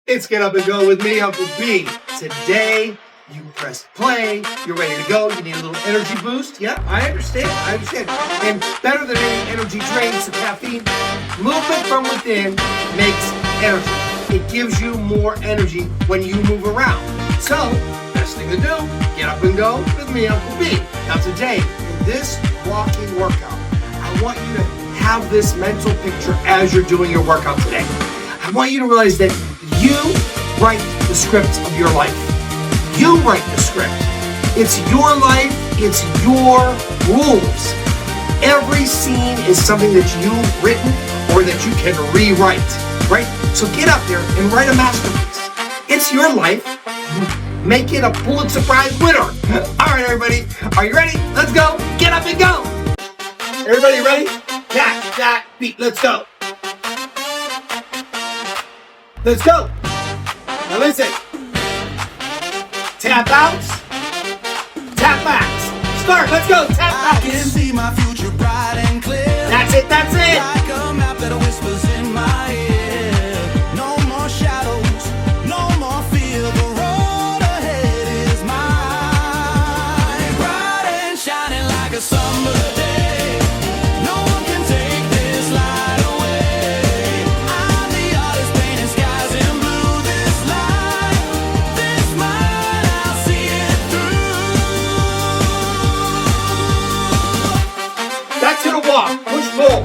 It's Get Up and Go with me, Uncle B. Today, you press play, you're ready to go, you need a little energy boost. Yeah, I understand. And better than any energy drinks or caffeine, movement from within makes energy. It gives you more energy when you move around. So, best thing to do, get up and go with me, Uncle B. Now today, in this walking workout, I want you to have this mental picture as you're doing your workout today. I want you to realize that you write the script of your life. You write the script. It's your life. It's your rules. Every scene is something that you've written or that you can rewrite, right? So get up there and write a masterpiece. It's your life. Make it a Pulitzer Prize winner. All right, everybody. Are you ready? Let's go. Get up and go. Everybody ready? Catch that beat. Let's go. Let's go. Now listen. Tap outs. Tap backs. Start. Let's go. Tap outs. I can see my future bright and clear. That's it. That's it. Like a map that whispers in my ear. No more shadows. No more fear. The road ahead is mine. Bright and shining like a summer day. No one can take this light away. I'm the artist painting skies in blue. This light, this mine, I'll see it through. Back to the walk. Push pull.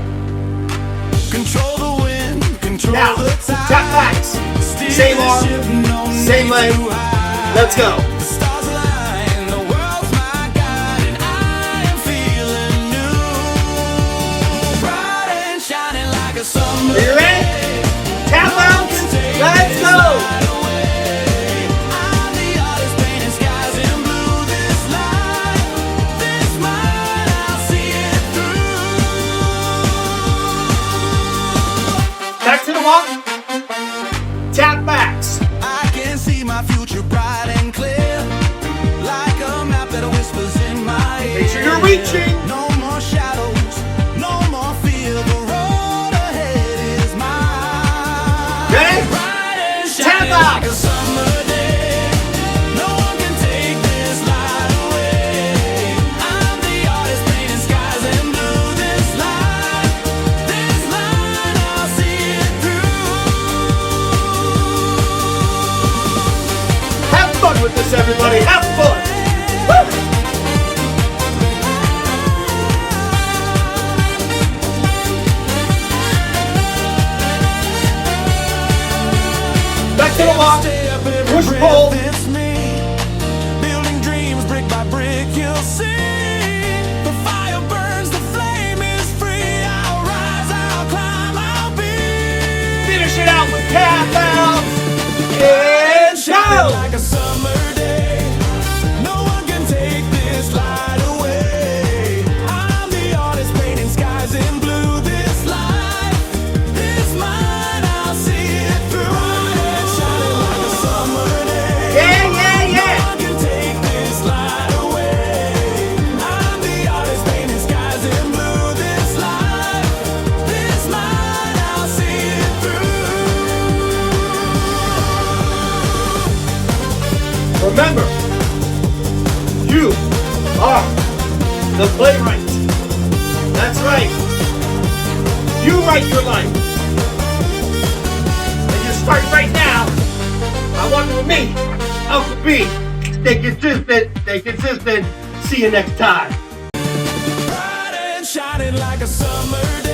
Control the wind, control Now, the tide. tap backs. Steer Same the arm, ship, no same need leg. to hide. Let's go. The stars align, the world's my guide, and I am feeling new. Bright and shining like a summer Are you ready? day. Tap No one outs. can take Let's this go. light away. I'm the artist painting skies in blue. This light, this mine, I'll see it through. Back to the walk. Tap backs. I can see my future bright and clear, like a map that whispers in my ear. Make sure you're reaching. No more shadows, no more fear. The road ahead is mine. Ready? Bright and Tap shining out. like a summer day. No one can take this light away. I'm the artist painting skies in blue. This light, I'll see it through. Have fun with this, everybody. Have fun. Woo! Back to the walk. Push pull. It's me, building dreams brick by brick. You'll see the fire burns, the flame is free. I'll rise, I'll climb, I'll be. Finish it out with tap outs. And Shining go. like a summer day. No one can take this light away. I'm the artist painting skies in blue. This light, this mine, I'll see it through. And shining like a summer day. Yeah. No one can take this light away. I'm the artist painting skies in blue. This light, this mine, I'll see it through. Remember, you are the playwright. That's right. You write your life. And you start right now. I want you with me, Uncle B. Stay consistent. Stay consistent. See you next time. Bright and shining like a summer day.